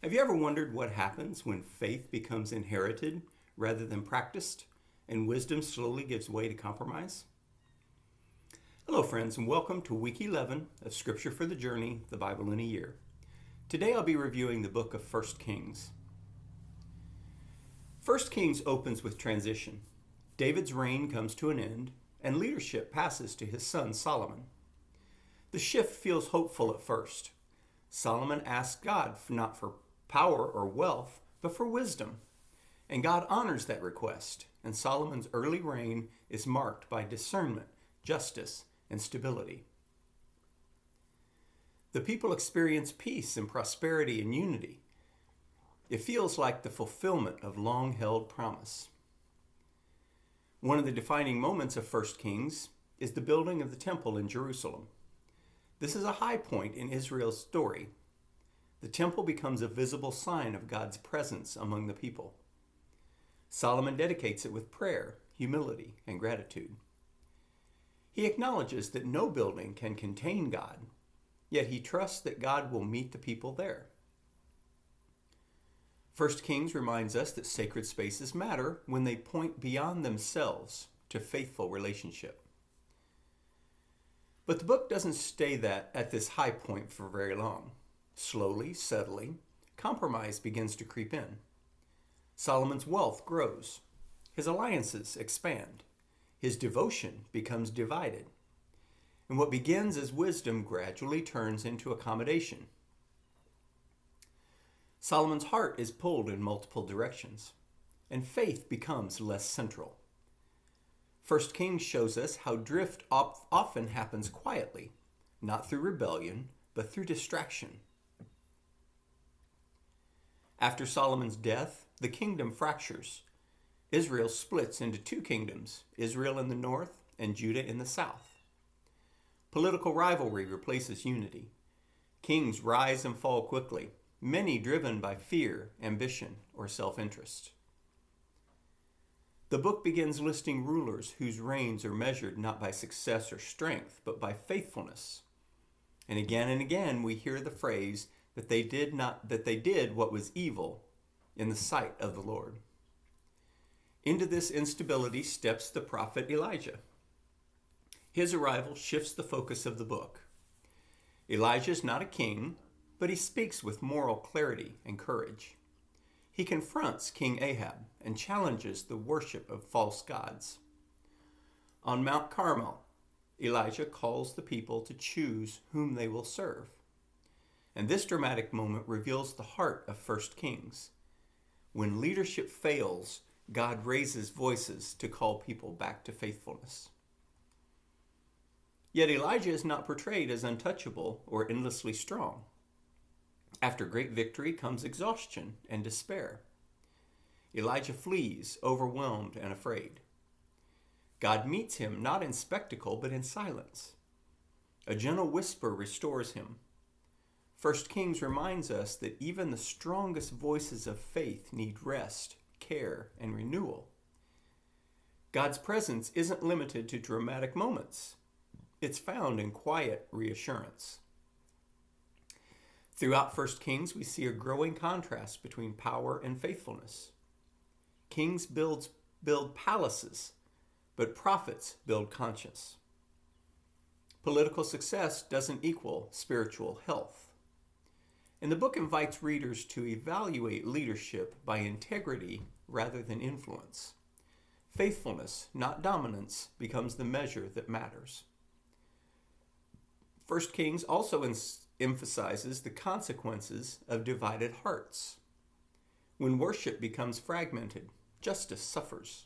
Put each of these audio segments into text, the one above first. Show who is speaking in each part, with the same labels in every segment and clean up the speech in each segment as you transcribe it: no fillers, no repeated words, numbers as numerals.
Speaker 1: Have you ever wondered what happens when faith becomes inherited rather than practiced, and wisdom slowly gives way to compromise? Hello, friends, and welcome to Week 11 of Scripture for the Journey, the Bible in a Year. Today I'll be reviewing the book of 1 Kings. 1 Kings opens with transition. David's reign comes to an end, and leadership passes to his son Solomon. The shift feels hopeful at first. Solomon asks God not for power or wealth, but for wisdom. And God honors that request, and Solomon's early reign is marked by discernment, justice, and stability. The people experience peace and prosperity and unity. It feels like the fulfillment of long-held promise. One of the defining moments of 1 Kings is the building of the temple in Jerusalem. This is a high point in Israel's story. The temple becomes a visible sign of God's presence among the people. Solomon dedicates it with prayer, humility, and gratitude. He acknowledges that no building can contain God, yet he trusts that God will meet the people there. 1 Kings reminds us that sacred spaces matter when they point beyond themselves to faithful relationship. But the book doesn't stay at this high point for very long. Slowly, subtly, compromise begins to creep in. Solomon's wealth grows. His alliances expand. His devotion becomes divided. And what begins as wisdom gradually turns into accommodation. Solomon's heart is pulled in multiple directions, and faith becomes less central. 1 Kings shows us how drift often happens quietly, not through rebellion, but through distraction. After Solomon's death, the kingdom fractures. Israel splits into two kingdoms, Israel in the north and Judah in the south. Political rivalry replaces unity. Kings rise and fall quickly, many driven by fear, ambition, or self-interest. The book begins listing rulers whose reigns are measured not by success or strength, but by faithfulness. And again we hear the phrase that they did what was evil in the sight of the Lord. Into this instability steps the prophet Elijah. His arrival shifts the focus of the book. Elijah is not a king, but he speaks with moral clarity and courage. He confronts King Ahab and challenges the worship of false gods. On Mount Carmel, Elijah calls the people to choose whom they will serve. And this dramatic moment reveals the heart of 1 Kings. When leadership fails, God raises voices to call people back to faithfulness. Yet Elijah is not portrayed as untouchable or endlessly strong. After great victory comes exhaustion and despair. Elijah flees, overwhelmed and afraid. God meets him not in spectacle, but in silence. A gentle whisper restores him. 1 Kings reminds us that even the strongest voices of faith need rest, care, and renewal. God's presence isn't limited to dramatic moments. It's found in quiet reassurance. Throughout 1 Kings, we see a growing contrast between power and faithfulness. Kings build palaces, but prophets build conscience. Political success doesn't equal spiritual health. And the book invites readers to evaluate leadership by integrity rather than influence. Faithfulness, not dominance, becomes the measure that matters. 1 Kings also emphasizes the consequences of divided hearts. When worship becomes fragmented, justice suffers.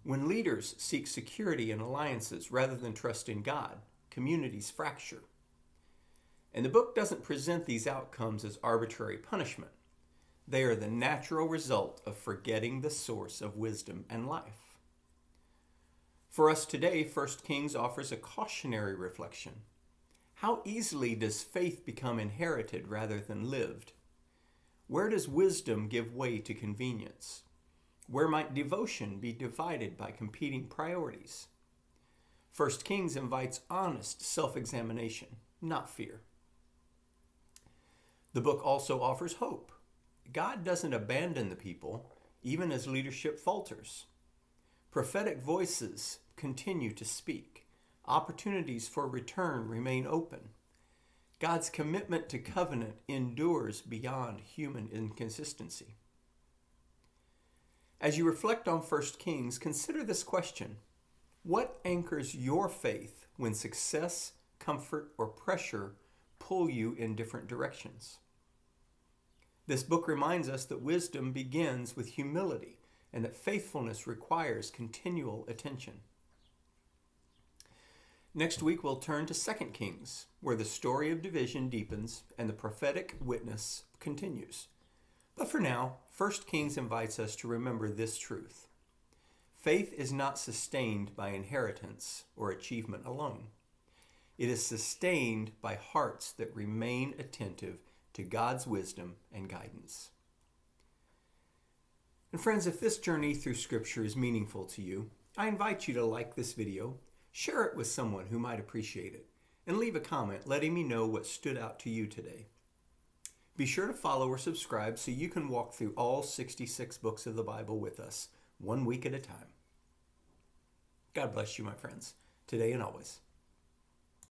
Speaker 1: When leaders seek security in alliances rather than trust in God, communities fracture. And the book doesn't present these outcomes as arbitrary punishment. They are the natural result of forgetting the source of wisdom and life. For us today, 1 Kings offers a cautionary reflection. How easily does faith become inherited rather than lived? Where does wisdom give way to convenience? Where might devotion be divided by competing priorities? 1 Kings invites honest self-examination, not fear. The book also offers hope. God doesn't abandon the people, even as leadership falters. Prophetic voices continue to speak. Opportunities for return remain open. God's commitment to covenant endures beyond human inconsistency. As you reflect on 1 Kings, consider this question. What anchors your faith when success, comfort, or pressure pull you in different directions? This book reminds us that wisdom begins with humility and that faithfulness requires continual attention. Next week, we'll turn to 2 Kings, where the story of division deepens and the prophetic witness continues. But for now, 1 Kings invites us to remember this truth. Faith is not sustained by inheritance or achievement alone. It is sustained by hearts that remain attentive to God's wisdom and guidance. And friends, if this journey through Scripture is meaningful to you, I invite you to like this video, share it with someone who might appreciate it, and leave a comment letting me know what stood out to you today. Be sure to follow or subscribe so you can walk through all 66 books of the Bible with us, one week at a time. God bless you, my friends, today and always.